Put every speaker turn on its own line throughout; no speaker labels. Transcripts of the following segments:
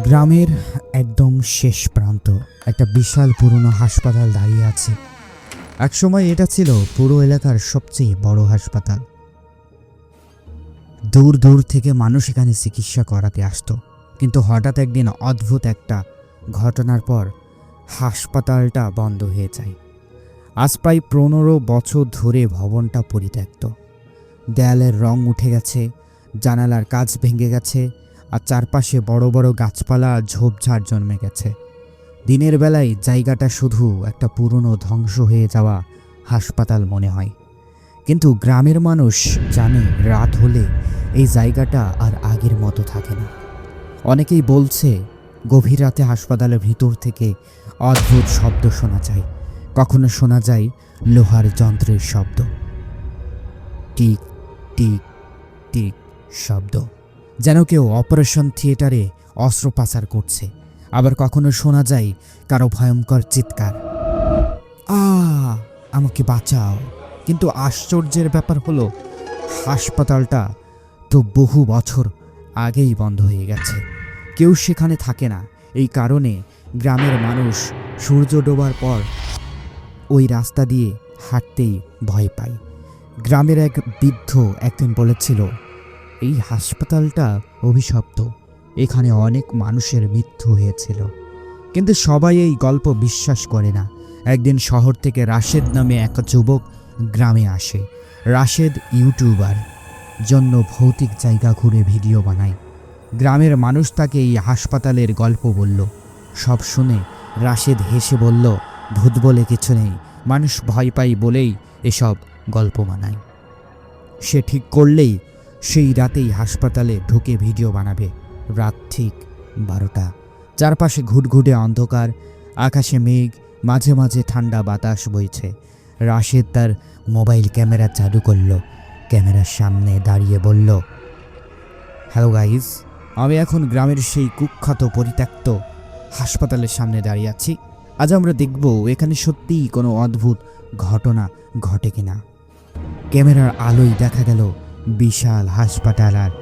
গ্রামের একদম শেষ প্রান্ত একটা বিশাল পুরনো হাসপাতাল দাঁড়িয়ে আছে। একসময় এটা ছিল পুরো এলাকার সবচেয়ে বড় হাসপাতাল। দূর দূর থেকে মানুষ এখানে চিকিৎসা করাতে আসতো। কিন্তু হঠাৎ একদিন অদ্ভুত একটা ঘটনার পর হাসপাতালটা বন্ধ হয়ে যায়। আজ প্রায় 15 বছর ধরে ভবনটা পরিত্যক্ত। দেয়ালের রং উঠে গেছে, জানালার কাচ ভেঙে গেছে, আর চারপাশে বড় বড় গাছপালা ঝোপঝাড় জন্মে গেছে। দিনের বেলায় জায়গাটা শুধু একটা পুরনো ধ্বংস হয়ে যাওয়া হাসপাতাল মনে হয়, কিন্তু গ্রামের মানুষ জানে রাত হলে এই জায়গাটা আর আগের মতো থাকে না। অনেকেই বলছে গভীর রাতে হাসপাতালের ভিতর থেকে অদ্ভুত শব্দ শোনা যায়। কখনো শোনা যায় লোহার যন্ত্রের শব্দ, টিক টিক টিক শব্দ, যেন কেউ অপারেশন থিয়েটারে অস্ত্রোপচার করছে। আবার কখনো শোনা যায় কারো ভয়ঙ্কর চিৎকার, আমাকে বাঁচাও। কিন্তু আশ্চর্যের ব্যাপার হলো হাসপাতালটা তো বহু বছর আগেই বন্ধ হয়ে গেছে। কেউ সেখানে থাকে না। এই কারণে গ্রামের মানুষ সূর্য ডোবার পর ওই রাস্তা দিয়ে হাঁটতেই ভয় পায়। গ্রামের এক বৃদ্ধ একদিন বলেছিল, এই হাসপাতালটা অভিশপ্ত, এখানে অনেক মানুষের মৃত্যু হয়েছিল। কিন্তু সবাই এই গল্প বিশ্বাস করে না। একদিন শহর থেকে রাশেদ নামে এক যুবক গ্রামে আসে। রাশেদ ইউটিউবার, জন্য ভৌতিক জায়গা ঘুরে ভিডিও বানায়। গ্রামের মানুষ তাকে এই হাসপাতালের গল্প বলল। সব শুনে রাশেদ হেসে বলল, ভূত বলে কিছু নেই, মানুষ ভয় পায় বলেই এসব গল্প বানায়। সে ঠিক করলেই সেই রাতেই হাসপাতালে ঢুকে ভিডিও বানাবে। রাত ঠিক 12টা। চারপাশে ঘুটঘুটে অন্ধকার, আকাশে মেঘ, মাঝে মাঝে ঠান্ডা বাতাস বইছে। রাশেদ তার মোবাইল ক্যামেরা চালু করল, ক্যামেরার সামনে দাঁড়িয়ে বলল, হ্যালো গাইজ, আমি এখন গ্রামের সেই কুখ্যাত পরিত্যক্ত হাসপাতালের সামনে দাঁড়িয়ে আছি। আজ আমরা দেখব এখানে সত্যিই কোনো অদ্ভুত ঘটনা ঘটে কিনা। ক্যামেরার আলোয় দেখা গেল বিশাল হাসপাতাল আর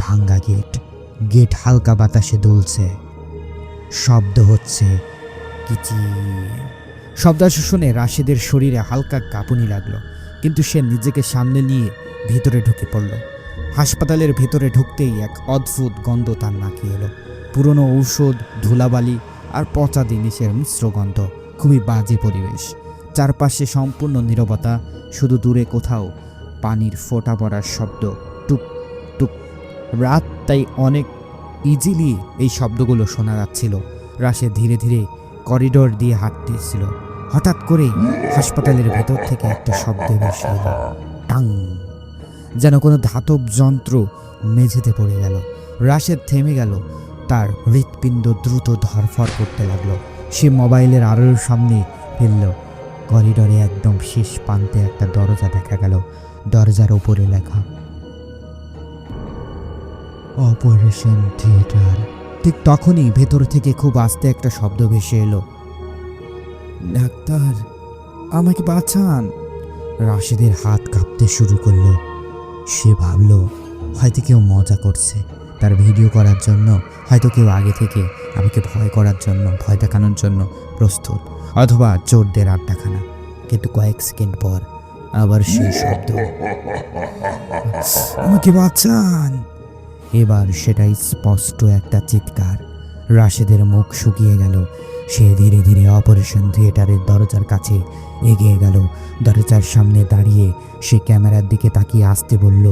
ভাঙ্গা গেট। গেট হালকা বাতাসে দুলছে, শব্দ হচ্ছে কিচির। শব্দ শুনে রাশেদের শরীরে হালকা কাঁপুনি লাগলো, কিন্তু সে নিজেকে সামনে নিয়ে ভিতরে ঢুকে পড়ল। হাসপাতালের ভেতরে ঢুকতেই এক অদ্ভুত গন্ধ তার নাকে এলো। পুরনো ঔষধ, ধুলাবালি আর পচা জিনিসের মিশ্র গন্ধ। খুবই বাজে পরিবেশ। চারপাশে সম্পূর্ণ নীরবতা, শুধু দূরে কোথাও পানির ফোঁটা পড়ার শব্দ, টুক টুক। রাত, তাই অনেক ইজিলি এই শব্দগুলো শোনা যাচ্ছিল। রাশে ধীরে ধীরে করিডোর দিয়ে হাঁটতেছিল। হঠাৎ করে হাসপাতালের ভেতর থেকে একটা শব্দ ভেসে এলো, টাং, যেন কোনো ধাতব যন্ত্র মেঝেতে পড়ে গেল। রাশেদ থেমে গেল, তার হৃৎপিণ্ড দ্রুত ধরফর করতে লাগলো। সে মোবাইলের আলোর সামনে ফেলল। করিডোরে একদম শেষ প্রান্তে একটা দরজা দেখা গেল। দরজার ওপরে লেখা অপারেশন থিয়েটার। ঠিক তখনই ভেতর থেকে খুব আস্তে একটা শব্দ ভেসে এলো, ডাক্তার, আমাকে বাঁচান। রাশেদের হাত কাঁপতে শুরু করলো। সে ভাবল হয়তো কেউ মজা করছে তার ভিডিও করার জন্য, হয়তো কেউ আগে থেকে আমাকে ভয় করার জন্য, ভয় দেখানোর জন্য প্রস্তুত, অথবা চোরদের আড্ডাখানা। কিন্তু কয়েক সেকেন্ড পর আবার সেই শব্দ, আমাকে বাঁচান। এবার সেটাই স্পষ্ট একটা চিৎকার। রাশেদের মুখ শুকিয়ে গেল। সে ধীরে ধীরে অপারেশন থিয়েটারের দরজার কাছে এগিয়ে গেল। দরজার সামনে দাঁড়িয়ে সে ক্যামেরার দিকে তাকিয়ে আসতে বলল,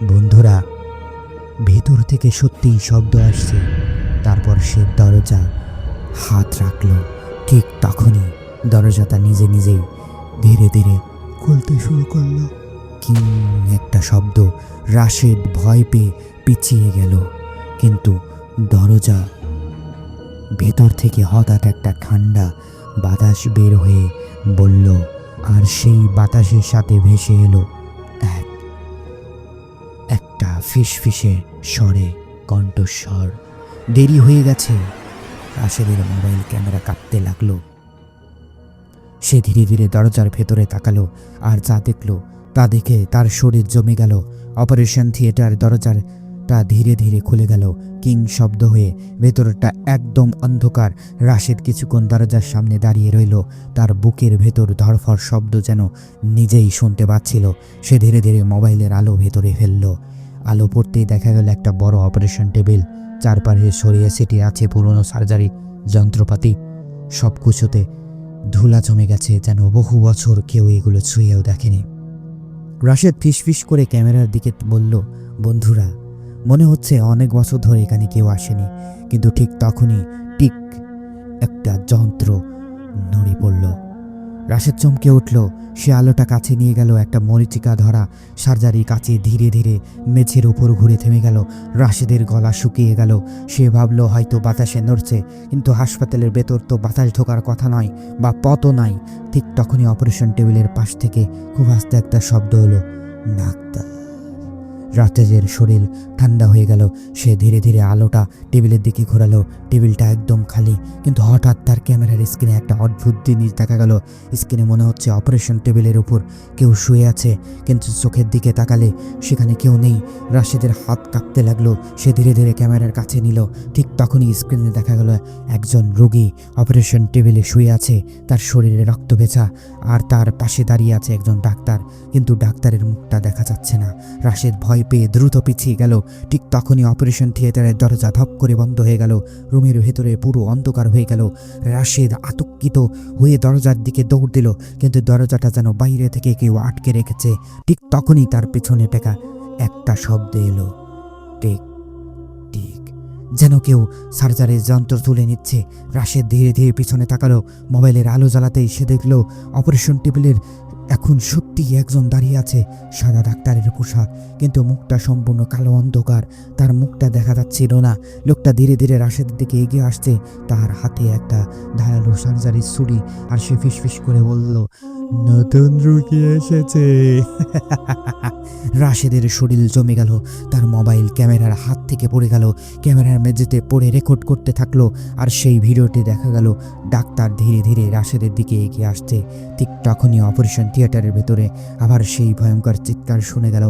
বন্ধুরা, ভেতর থেকে সত্যিই শব্দ আসছে। তারপর সে দরজা হাত রাখল। ঠিক তখনই দরজাটা নিজে নিজেই ধীরে ধীরে খুলতে শুরু করলো। কি একটা শব্দ! রাশেদ ভয় পেয়ে পিছিয়ে গেল, কিন্তু দরজা ভেতর থেকে হঠাৎ একটা ঠান্ডা বাতাস বের হয়ে বলল, আর সেই বাতাসের সাথে ভেসে এলো একটা ফিসফিসে স্বরে কণ্ঠস্বর, দেরি হয়ে গেছে। রাশেদের মোবাইল ক্যামেরা কাঁপতে লাগলো। সে ধীরে ধীরে দরজার ভেতরে তাকালো, আর যা দেখলো তা দেখে তার শরীর জমে গেল। অপারেশন থিয়েটার দরজার মুখটা ধীরে ধীরে খুলে গেল কিং শব্দ হয়ে। ভেতরটা একদম অন্ধকার। রাশেদ কিছুক্ষণ দরজার সামনে দাঁড়িয়ে রইল। তার বুকের ভেতর ধড়ফড় শব্দ যেন নিজেই শুনতে পাচ্ছিল। সে ধীরে ধীরে মোবাইলের আলো ভেতরে ফেলল। আলো পড়তেই দেখা গেল একটা বড় অপারেশন টেবিল। চারপাশে ছড়িয়ে ছিটিয়ে আছে পুরনো সার্জারি যন্ত্রপাতি। সব কিছুতে ধুলা জমে গেছে, যেন বহু বছর কেউ এগুলো ছুঁয়েও দেখেনি। রাশেদ ফিসফিস করে ক্যামেরার দিকে বলল, বন্ধুরা, মনে হচ্ছে অনেক বছর ধরে এখানে কেউ আসেনি। কিন্তু ঠিক তখনই টিক একটা যন্ত্র নড়ে পড়ল। রাশেদ চমকে উঠল। সে আলোটা কাছে নিয়ে গেল। একটা মরিচিকা ধরা সার্জারি কাছে ধীরে ধীরে মেঝের উপর ঘুরে থেমে গেল। রাশেদের গলা শুকিয়ে গেল। সে ভাবল হয়তো বাতাসে নড়ছে, কিন্তু হাসপাতালের ভেতর তো বাতাস ঢোকার কথা নয়, বা পথও নাই। ঠিক তখনই অপারেশন টেবিলের পাশ থেকে খুব আস্তে একটা শব্দ হলো, ডাক্তার। রাশেদের শরীর ঠান্ডা হয়ে গেল। সে ধীরে ধীরে আলোটা টেবিলের দিকে ঘোরালো। টেবিলটা একদম খালি, কিন্তু হঠাৎ তার ক্যামেরার স্ক্রিনে একটা অদ্ভুত জিনিস দেখা গেল। স্ক্রিনে মনে হচ্ছে অপারেশন টেবিলের উপর কেউ শুয়ে আছে, কিন্তু চোখের দিকে তাকালে সেখানে কেউ নেই। রাশেদের হাত কাঁপতে লাগলো। সে ধীরে ধীরে ক্যামেরার কাছে নিল। ঠিক তখনই স্ক্রিনে দেখা গেল একজন রোগী অপারেশন টেবিলে শুয়ে আছে। তার শরীরে রক্ত ভেজা, আর তার পাশে দাঁড়িয়ে আছে একজন ডাক্তার, কিন্তু ডাক্তারের মুখটা দেখা যাচ্ছে না। রাশেদ ভয় পেয়ে দ্রুত পিছিয়ে গেল। ঠিক তখনই অপারেশন থিয়েটারের দরজা ধপ করে বন্ধ হয়ে গেল। রুমের ভেতরে পুরো অন্ধকার হয়ে গেল। রাশেদ আতঙ্কিত হয়ে দরজার দিকে দৌড় দিল, কিন্তু দরজাটা যেন বাইরে থেকে কেউ আটকে রেখেছে। ঠিক তখনই তার পেছনে টেকা একটা শব্দ এলো, টিক টিক, যেন কেউ সার্জারির যন্ত্র তুলে নিচ্ছে। রাশেদ ধীরে ধীরে পিছনে তাকালো। মোবাইলের আলো জ্বালাতেই সে দেখল অপারেশন টেবিলের এখন সত্যিই একজন দাঁড়িয়ে আছে। সাদা ডাক্তারের পোশাক, কিন্তু মুখটা সম্পূর্ণ কালো অন্ধকার। তার মুখটা দেখা যাচ্ছিল না। লোকটা ধীরে ধীরে রাশেদের দিকে এগিয়ে আসছে। তার হাতে একটা ধারালো সার্জারির ছুরি, আর সে ফিসফিস করে বলল, নতুন রোগী এসেছে। রাশেদের শরীর জমে গেল। তার মোবাইল ক্যামেরার হাত থেকে পড়ে গেল। ক্যামেরার মেঝেতে পড়ে রেকর্ড করতে থাকলো। আর সেই ভিডিওটি দেখা গেল ডাক্তার ধীরে ধীরে রাশেদের দিকে এগিয়ে আসছে। ঠিক তখনই অপারেশন থিয়েটারের ভেতরে আবার সেই ভয়ঙ্কর চিৎকার শুনে গেল,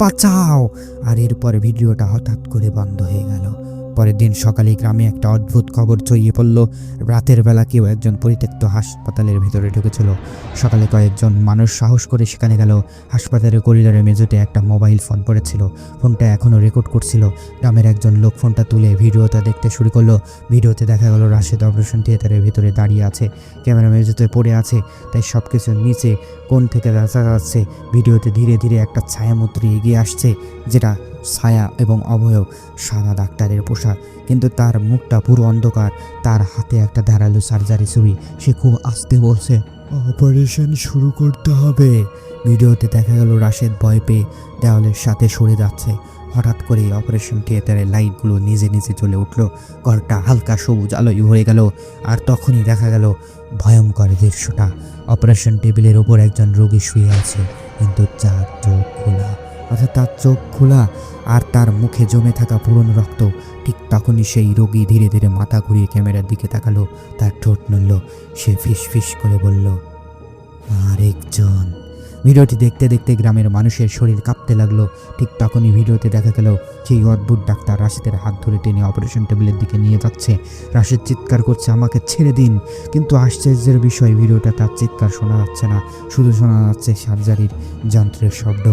বাঁচাও! আর এরপর ভিডিওটা হঠাৎ করে বন্ধ হয়ে গেল। পরের দিন সকালে গ্রামে একটা অদ্ভুত খবর ছড়িয়ে পড়ল। রাতের বেলা কেউ একজন পরিত্যক্ত হাসপাতালের ভেতরে ঢুকেছিল। সকালে কয়েকজন মানুষ সাহস করে সেখানে গেল। হাসপাতালের করিডোরে মেঝেতে একটা মোবাইল ফোন পড়েছিল। ফোনটা এখনও রেকর্ড করছিল। গ্রামের একজন লোক ফোনটা তুলে ভিডিওটা দেখতে শুরু করলো। ভিডিওতে দেখা গেল রাশেদ অপারেশন থিয়েটারের ভিতরে দাঁড়িয়ে আছে, ক্যামেরা মেঝেতে পড়ে আছে, তাই সব কিছু নিচে কোণ থেকে দেখা যাচ্ছে। ভিডিওতে ধীরে ধীরে একটা ছায়ামূর্তি এগিয়ে আসছে, যেটা ছায়া এবং অবয়ব, সাদা ডাক্তারের পোশাক, কিন্তু তার মুখটা পুরো অন্ধকার। তার হাতে একটা ধারালো সার্জারি ছুরি। সে খুব আস্তে বলছে, অপারেশন শুরু করতে হবে। ভিডিওতে দেখা গেল রাশেদ ভয় পেয়ে দেওয়ালের সাথে সরে যাচ্ছে। হঠাৎ করে অপারেশন থিয়েটারের লাইটগুলো নিজে নিজে জ্বলে উঠল। ঘরটা হালকা সবুজ আলোয় ভরে গেল। আর তখনই দেখা গেল ভয়ঙ্কর দৃশ্যটা। অপারেশন টেবিলের ওপর একজন রোগী শুয়ে আছে, কিন্তু তার চোখ খোলা, অর্থাৎ তার চোখ খোলা, আর তার মুখে জমে থাকা পুরনো রক্ত। ঠিক তখনই সেই রোগী ধীরে ধীরে মাথা ঘুরিয়ে ক্যামেরার দিকে তাকালো। তার ঠোঁট নড়ল। সে ফিস ফিস করে বলল, আরেকজন। ভিডিওটি দেখতে দেখতে গ্রামের মানুষের শরীর কাঁপতে লাগলো। ঠিক তখনই ভিডিওতে দেখা গেল সেই অদ্ভুত ডাক্তার রাশেদের হাত ধরে টেনে অপারেশন টেবিলের দিকে নিয়ে যাচ্ছে। রাশেদ চিৎকার করছে, আমাকে ছেড়ে দিন। কিন্তু আশ্চর্যের বিষয়, ভিডিওটা তার চিৎকার শোনা যাচ্ছে না, শুধু শোনা যাচ্ছে সার্জারির যন্ত্রের শব্দ,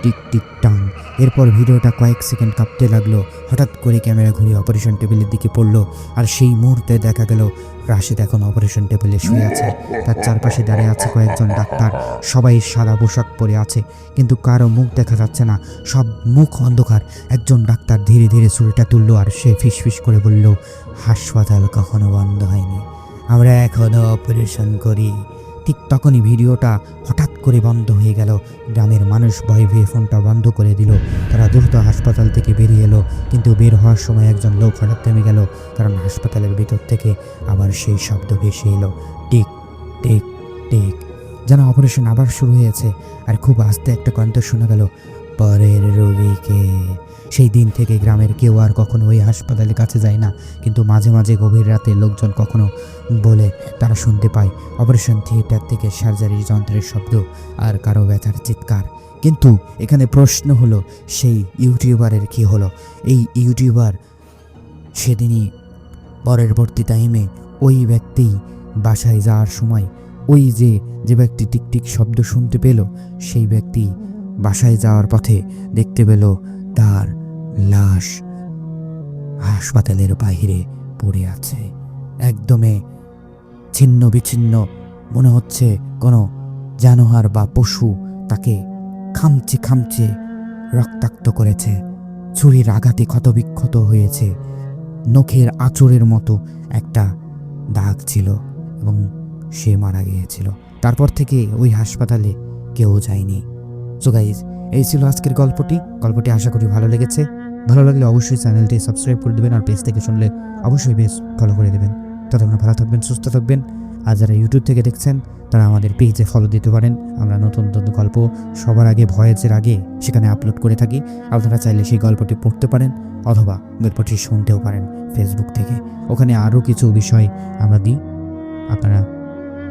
টিক টিক টাং। এরপর ভিডিওটা কয়েক সেকেন্ড কাঁপতে লাগলো। হঠাৎ করে ক্যামেরা ঘুরিয়ে অপারেশন টেবিলের দিকে পড়লো, আর সেই মুহূর্তে দেখা গেল রাশেদ এখন অপারেশন টেবিলে শুয়ে আছে। তার চারপাশে দাঁড়িয়ে আছে কয়েকজন ডাক্তার। সবাই সাদা পোশাক পরে আছে, কিন্তু কারো মুখ দেখা যাচ্ছে না, সব মুখ অন্ধকার। একজন ডাক্তার ধীরে ধীরে ছুরিটা তুললো, আর সে ফিসফিস করে বলল, হাসপাতাল কখনো বন্ধ হয়নি, আমরা এখনো অপারেশন করি। ঠিক তখনই ভিডিওটা হঠাৎ করে বন্ধ হয়ে গেল। গ্রামের মানুষ ভয় পেয়ে ফোনটা বন্ধ করে দিল। তারা দ্রুত হাসপাতাল থেকে বেরিয়ে এলো, কিন্তু বের হওয়ার সময় একজন লোক হঠাৎ থেমে গেল, কারণ হাসপাতালের ভিতর থেকে আবার সেই শব্দ ভেসে এলো, টিক টিক টিক, যেন অপারেশন আবার শুরু হয়েছে। আর খুব আস্তে একটা কণ্ঠ শোনা গেল, পরের রোগীকে। সেই দিন থেকে গ্রামের কেউ আর কখনো ওই হাসপাতালের কাছে যায় না, কিন্তু মাঝে মাঝে গভীর রাতে লোকজন কখনো বলে তারা শুনতে পায় অপারেশন থিয়েটার থেকে সার্জারির যন্ত্রের শব্দ আর কারো ব্যথার চিৎকার। কিন্তু এখানে প্রশ্ন হলো সেই ইউটিউবারের কি হলো? এই ইউটিউবার সেদিনই পরবর্তী টাইমে ওই ব্যক্তি বাসায় যাওয়ার সময় ওই যে ব্যক্তি টিকটিক শব্দ শুনতে পেল, সেই ব্যক্তি বাসায় যাওয়ার পথে দেখতে পেল তার লাশ হাসপাতালের বাইরে পড়ে আছে, একদমে ছিন্ন বিচ্ছিন্ন। মনে হচ্ছে কোনো জানোয়ার বা পশু তাকে খামচে খামচে রক্তাক্ত করেছে, ছুরির আঘাতে ক্ষতবিক্ষত হয়েছে, নখের আঁচড়ের মতো একটা দাগ ছিল এবং সে মারা গিয়েছিল। তারপর থেকে ওই হাসপাতালে কেউ যায়নি। সো গাইজ, এই ছিল আজকের গল্পটি আশা করি ভালো লেগেছে। ভালো লাগলে অবশ্যই চ্যানেলটি সাবস্ক্রাইব করে দেবেন, আর পেজ থেকে শুনলে অবশ্যই পেজ ফলো করে দেবেন। ততক্ষণ ভালো থাকবেন, সুস্থ থাকবেন। আর যারা ইউটিউব থেকে দেখছেন তারা আমাদের পেজে ফলো দিতে পারেন। আমরা নতুন নতুন গল্প সবার আগে, ভয়েসের আগে সেখানে আপলোড করে থাকি। আপনারা চাইলে সেই গল্পটি পড়তে পারেন অথবা গল্পটি শুনতেও পারেন ফেসবুক থেকে। ওখানে আরও কিছু বিষয় আমরা দিই, আপনারা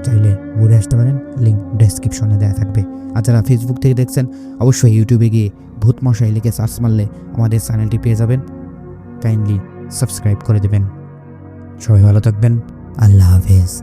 চাইলে ঘুরে আসতে পারেন, লিঙ্ক ডেসক্রিপশনে দেওয়া থাকবে। আর যারা ফেসবুক থেকে দেখছেন অবশ্যই ইউটিউবে গিয়ে ভূত মশাই লিখে সার্চ মারলে আমাদের চ্যানেলটি পেয়ে যাবেন। কাইন্ডলি সাবস্ক্রাইব করে দেবেন। সবাই ভালো থাকবেন, আল্লাহ হাফেজ।